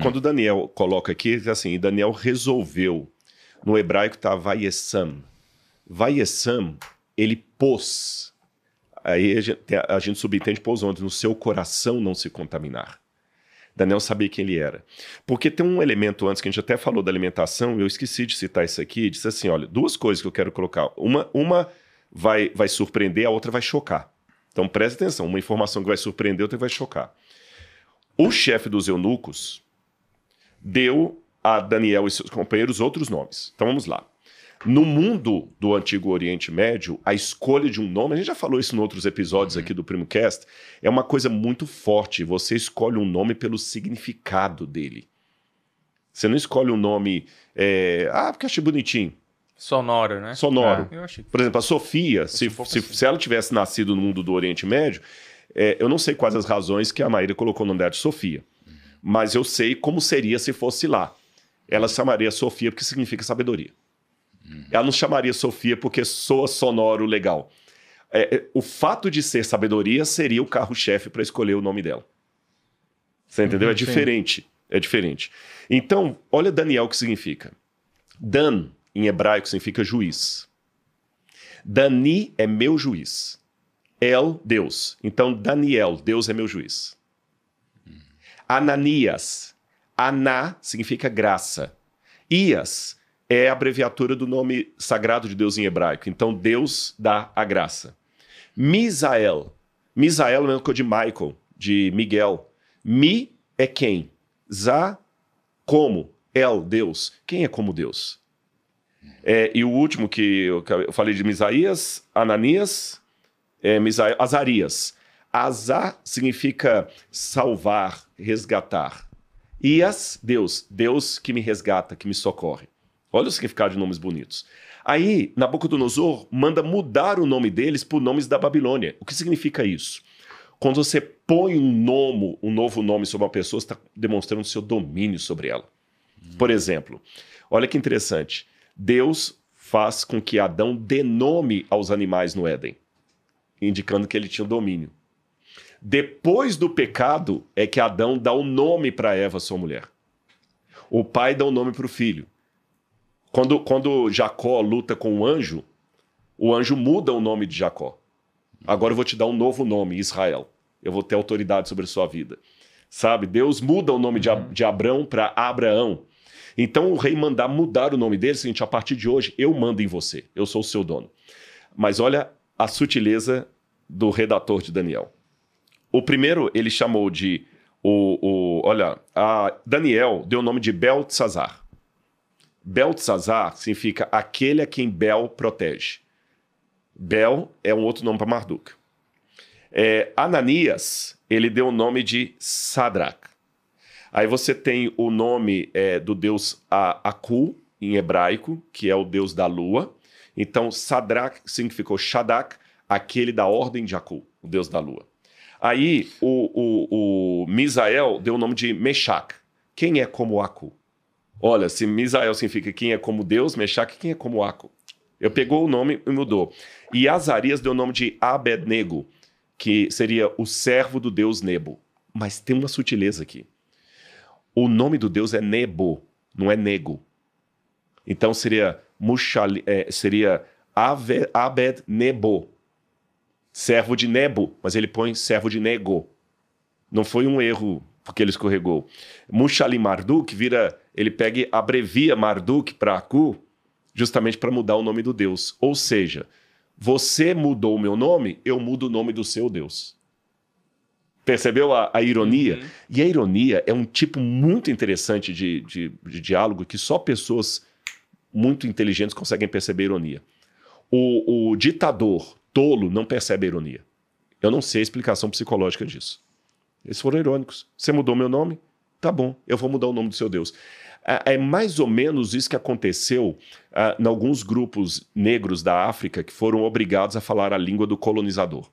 Quando Daniel coloca aqui, diz assim, Daniel resolveu. No hebraico está vayesam. Vayesam, ele pôs. Aí a gente subentende pôs onde? No seu coração não se contaminar. Daniel sabia quem ele era. Porque tem um elemento antes, que a gente até falou da alimentação, eu esqueci de citar isso aqui, disse assim, olha, duas coisas que eu quero colocar. Uma vai surpreender, a outra vai chocar. Então preste atenção, uma informação que vai surpreender, outra vai chocar. O chefe dos eunucos deu a Daniel e seus companheiros outros nomes. Então vamos lá. No mundo do Antigo Oriente Médio, a escolha de um nome, a gente já falou isso em outros episódios aqui do PrimoCast, é uma coisa muito forte. Você escolhe um nome pelo significado dele. Você não escolhe um nome, porque achei bonitinho. Sonoro, né? Sonoro. Eu achei. Por exemplo, a Sofia, se ela tivesse nascido no mundo do Oriente Médio, eu não sei quais as razões que a Maíra colocou o nome dela de Sofia, mas eu sei como seria se fosse lá. Ela chamaria Sofia porque significa sabedoria. Ela não chamaria Sofia porque soa sonoro legal. O fato de ser sabedoria seria o carro-chefe para escolher o nome dela. Você entendeu? É diferente. É diferente. Então, olha Daniel o que significa. Dan, em hebraico, significa juiz. Dani é meu juiz. El, Deus. Então, Daniel, Deus é meu juiz. Ananias. Aná significa graça. Ias é a abreviatura do nome sagrado de Deus em hebraico. Então, Deus dá a graça. Misael. Misael é o mesmo que o de Michael, de Miguel. Mi é quem? Za, como. El, Deus. Quem é como Deus? E o último que eu falei de Misaías, Ananias, Azarias. Azar significa salvar, resgatar. Ias, Deus. Deus que me resgata, que me socorre. Olha o significado de nomes bonitos. Aí, Nabucodonosor manda mudar o nome deles por nomes da Babilônia. O que significa isso? Quando você põe um novo nome sobre uma pessoa, você está demonstrando o seu domínio sobre ela. Por exemplo, olha que interessante. Deus faz com que Adão dê nome aos animais no Éden, indicando que ele tinha domínio. Depois do pecado, é que Adão dá o nome para Eva, sua mulher. O pai dá o nome para o filho. Quando Jacó luta com o anjo muda o nome de Jacó. Agora eu vou te dar um novo nome, Israel. Eu vou ter autoridade sobre a sua vida. Sabe? Deus muda o nome de Abrão para Abraão. Então o rei mandar mudar o nome dele, é o seguinte, a partir de hoje eu mando em você, eu sou o seu dono. Mas olha a sutileza do redator de Daniel. O primeiro ele chamou de, Daniel deu o nome de Beltesazar. Beltesazar significa aquele a quem Bel protege. Bel é um outro nome para Marduk. Ananias, ele deu o nome de Sadraque. Aí você tem o nome do deus Aku, em hebraico, que é o deus da lua. Então, Sadraque significou Shadak, aquele da ordem de Aku, o deus da lua. Aí, o Misael deu o nome de Meshach. Quem é como Aku? Olha, se Misael significa quem é como Deus, Meshach, quem é como Aku? Eu pegou o nome e mudou. E Azarias deu o nome de Abednego, que seria o servo do deus Nebo. Mas tem uma sutileza aqui. O nome do Deus é Nebo, não é Nego. Então seria Abed-Nebo, servo de Nebo, mas ele põe servo de Nego. Não foi um erro porque ele escorregou. Mushali Marduk ele pega e abrevia Marduk para Aku, justamente para mudar o nome do Deus. Ou seja, você mudou o meu nome, eu mudo o nome do seu Deus. Percebeu a ironia? E a ironia é um tipo muito interessante de diálogo que só pessoas muito inteligentes conseguem perceber a ironia. O ditador tolo não percebe a ironia. Eu não sei a explicação psicológica disso. Eles foram irônicos. Você mudou meu nome? Tá bom, eu vou mudar o nome do seu Deus. É mais ou menos isso que aconteceu em alguns grupos negros da África que foram obrigados a falar a língua do colonizador.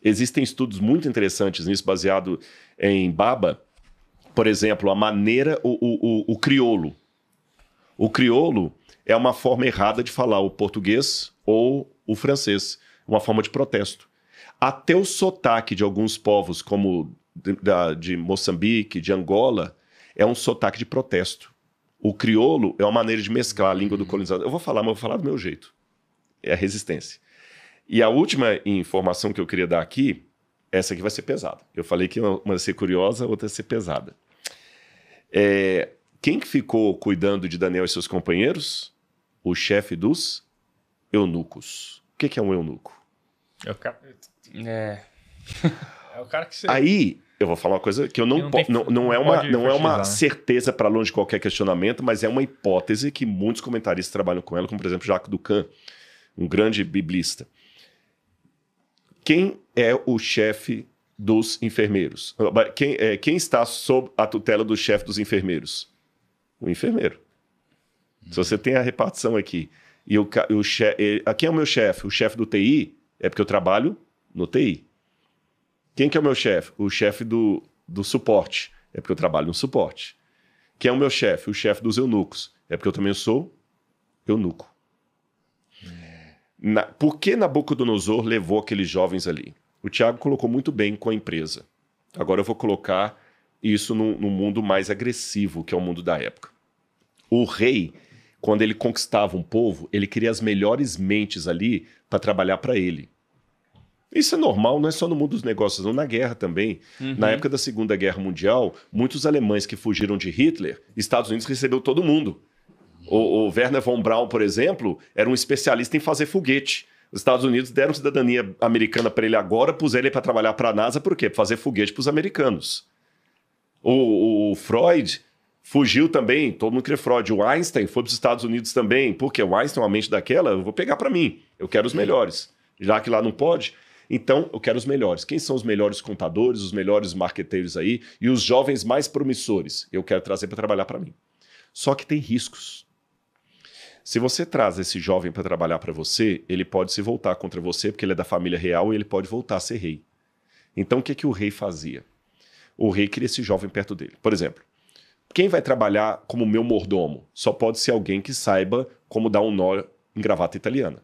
Existem estudos muito interessantes nisso, baseado em Baba. Por exemplo, a maneira, o crioulo. O crioulo é uma forma errada de falar o português ou o francês, uma forma de protesto. Até o sotaque de alguns povos, como de Moçambique, de Angola, é um sotaque de protesto. O crioulo é uma maneira de mesclar a língua do colonizador. Eu vou falar, mas eu vou falar do meu jeito. É a resistência. E a última informação que eu queria dar aqui, essa aqui vai ser pesada. Eu falei que uma vai ser curiosa, a outra vai ser pesada. Quem que ficou cuidando de Daniel e seus companheiros? O chefe dos eunucos. O que é um eunuco? É o cara... É o cara que você... Aí, eu vou falar uma coisa que eu não é uma certeza para longe de qualquer questionamento, mas é uma hipótese que muitos comentaristas trabalham com ela, como por exemplo Jacques Ducan, um grande biblista. Quem é o chefe dos enfermeiros? Quem está sob a tutela do chefe dos enfermeiros? O enfermeiro. Se você tem a repartição aqui, e quem é o meu chefe? O chefe do TI? É porque eu trabalho no TI. Quem que é o meu chefe? O chefe do suporte. É porque eu trabalho no suporte. Quem é o meu chefe? O chefe dos eunucos. É porque eu também sou eunuco. Por que Nabucodonosor levou aqueles jovens ali? O Tiago colocou muito bem com a empresa. Agora eu vou colocar isso num mundo mais agressivo, que é o mundo da época. O rei, quando ele conquistava um povo, ele queria as melhores mentes ali para trabalhar para ele. Isso é normal, não é só no mundo dos negócios, não, na guerra também. Na época da Segunda Guerra Mundial, muitos alemães que fugiram de Hitler, Estados Unidos recebeu todo mundo. O Werner von Braun, por exemplo, era um especialista em fazer foguete. Os Estados Unidos deram cidadania americana para ele agora, puseram ele para trabalhar para a NASA, por quê? Para fazer foguete para os americanos. O Freud fugiu também, todo mundo queria Freud. O Einstein foi para os Estados Unidos também. Por quê? O Einstein, uma mente daquela, eu vou pegar para mim. Eu quero os melhores. Já que lá não pode, então eu quero os melhores. Quem são os melhores contadores, os melhores marqueteiros aí e os jovens mais promissores? Eu quero trazer para trabalhar para mim. Só que tem riscos. Se você traz esse jovem para trabalhar para você, ele pode se voltar contra você, porque ele é da família real e ele pode voltar a ser rei. Então, o que o rei fazia? O rei queria esse jovem perto dele. Por exemplo, quem vai trabalhar como meu mordomo? Só pode ser alguém que saiba como dar um nó em gravata italiana.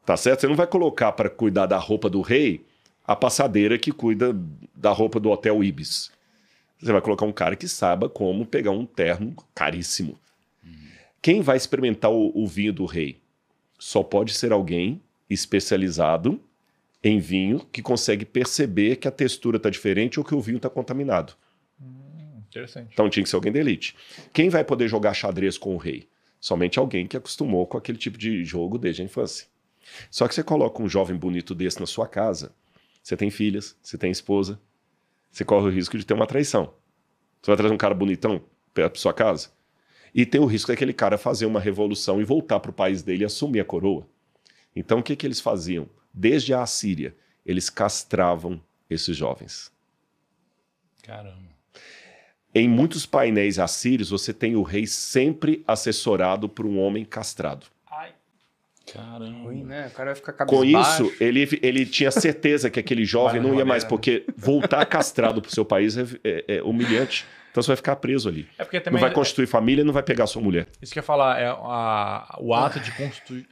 Tá certo? Você não vai colocar para cuidar da roupa do rei a passadeira que cuida da roupa do Hotel Ibis. Você vai colocar um cara que saiba como pegar um terno caríssimo. Quem vai experimentar o vinho do rei? Só pode ser alguém especializado em vinho que consegue perceber que a textura está diferente ou que o vinho está contaminado. Interessante. Então tinha que ser alguém da elite. Quem vai poder jogar xadrez com o rei? Somente alguém que acostumou com aquele tipo de jogo desde a infância. Só que você coloca um jovem bonito desse na sua casa, você tem filhas, você tem esposa, você corre o risco de ter uma traição. Você vai trazer um cara bonitão para sua casa? E tem o risco daquele cara fazer uma revolução e voltar para o país dele e assumir a coroa. Então o que eles faziam? Desde a Assíria, eles castravam esses jovens. Caramba. Em muitos painéis assírios, você tem o rei sempre assessorado por um homem castrado. Ai. Caramba. Ruim, né? O cara vai ficar Com cabisbaixo. isso, ele tinha certeza que aquele jovem não ia mais, porque voltar castrado para o seu país é humilhante. Então você vai ficar preso ali. É porque também não vai constituir família, não vai pegar sua mulher. Isso que eu ia falar, o ato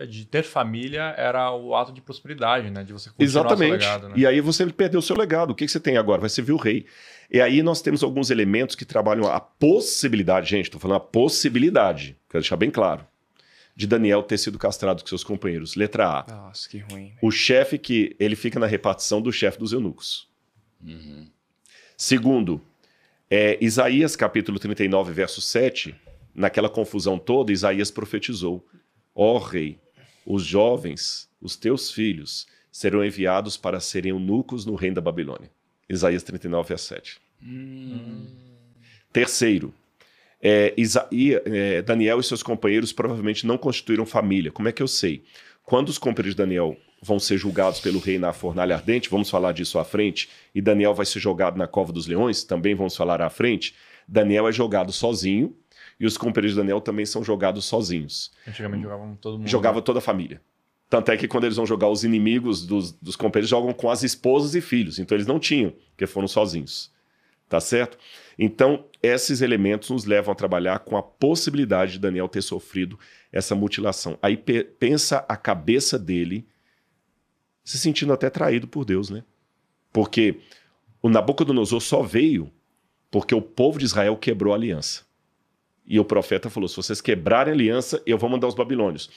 de ter família era o ato de prosperidade, né? De você continuar Exatamente. seu legado, né? E aí você perdeu o seu legado. O que você tem agora? Vai servir o rei. E aí nós temos alguns elementos que trabalham a possibilidade, gente, estou falando a possibilidade, quero deixar bem claro, de Daniel ter sido castrado com seus companheiros. Letra A. Nossa, que ruim. O chefe que ele fica na repartição do chefe dos eunucos. Segundo, Isaías capítulo 39, verso 7, naquela confusão toda, Isaías profetizou: ó rei, os jovens, os teus filhos, serão enviados para serem eunucos no reino da Babilônia. Isaías 39, verso 7. Terceiro, Daniel e seus companheiros provavelmente não constituíram família. Como é que eu sei? Quando os companheiros de Daniel vão ser julgados pelo rei na fornalha ardente, vamos falar disso à frente, e Daniel vai ser jogado na cova dos leões, também vamos falar à frente, Daniel é jogado sozinho, e os companheiros de Daniel também são jogados sozinhos. Antigamente jogavam todo mundo. Jogava toda a família. Tanto é que quando eles vão jogar, os inimigos dos companheiros jogam com as esposas e filhos. Então eles não tinham, porque foram sozinhos. Tá certo? Então, esses elementos nos levam a trabalhar com a possibilidade de Daniel ter sofrido essa mutilação. Aí pensa a cabeça dele se sentindo até traído por Deus, né? Porque o Nabucodonosor só veio Porque o povo de Israel quebrou a aliança. E o profeta falou, se vocês quebrarem a aliança, eu vou mandar os babilônios.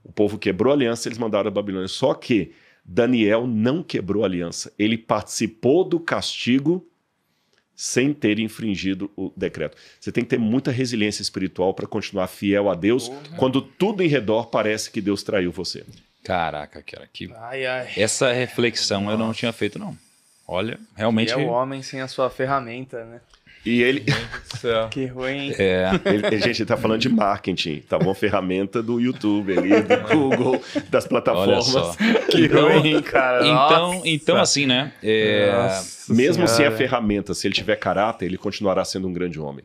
O povo quebrou a aliança, eles mandaram a babilônios. Só que Daniel não quebrou a aliança. Ele participou do castigo sem ter infringido o decreto. Você tem que ter muita resiliência espiritual para continuar fiel a Deus quando tudo em redor parece que Deus traiu você. Caraca, cara, que... Ai, ai. essa reflexão eu não tinha feito, não. Olha, realmente... É o homem sem a sua ferramenta, né? E ele... Que ruim. Gente, ele tá falando de marketing, tá bom? Ferramenta do YouTube ali, do Google, das plataformas. Olha só. Que ruim, cara. Então assim, né? Nossa Mesmo sem a Senhora. ferramenta, se ele tiver caráter, ele continuará sendo um grande homem.